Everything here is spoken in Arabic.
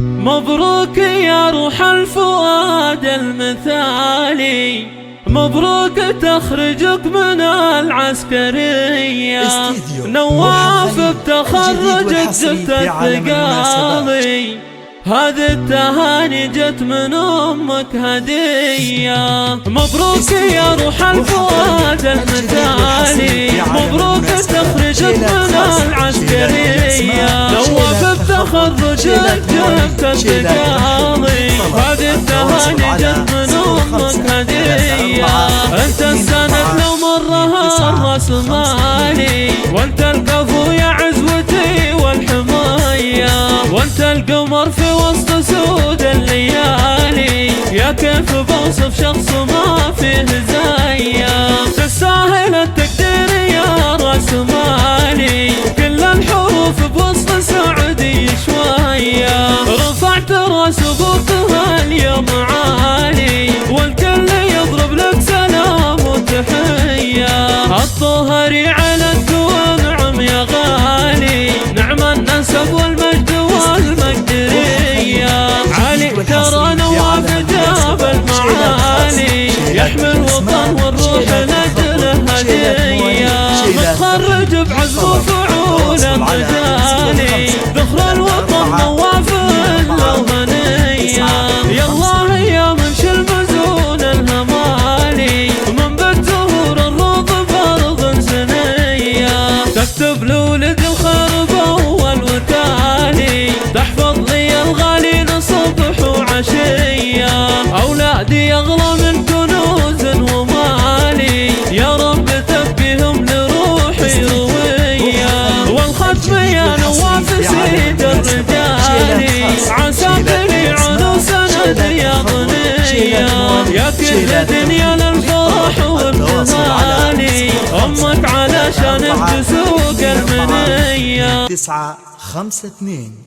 مبروك يا روح الفؤاد المثالي، مبروك تخرجك من العسكرية، نواف بتخرجك زفت الثقالي، هذه التهاني جت من أمك هدية. مبروك يا روح الفؤاد المثالي، مبروك تخرجك من العسكرية، نواف بتخرجك زفت الثقالي، هذه التهاني جت من أمك هدية. انت السند لو مرها الراس مالي، وانت الكفو يا عزوتي والحماية، وانت القمر في وسط سود الليالي، يا كيف بوصف شخص ما فيه زيه. تستاهل التقدير يا راس مالي، كل الحروف بوسط سعدي شوية، رفعت راس ابوك اليوم عالي، والكل يضرب لك سلام وتحية. الطهري على الدول نعم يا غالي، نعم النسب والمجد والمقدرية، علي ترى نواف جاب المعالي، يحمل وطن والروح لأجله هدية، متخرج بعزم وفعول الرجالي، ذخر الوطن نواف الوهنية. يالله يا منشي المزون الهمالي، من بالزهور الروض برض سنية، تكتب لولد الخير بأول وتالي، تحفظ لي الغالين صبح وعشية، أولادي أغلى من كنوز ومالي، يا رب تبقيهم لروحي روية. والختم يا نواف سيد الرجالي، عساكري عنو سند يا غنية، يا كل دنيا للفرح والتهاني، أمك علشان بتسوق المنية. 952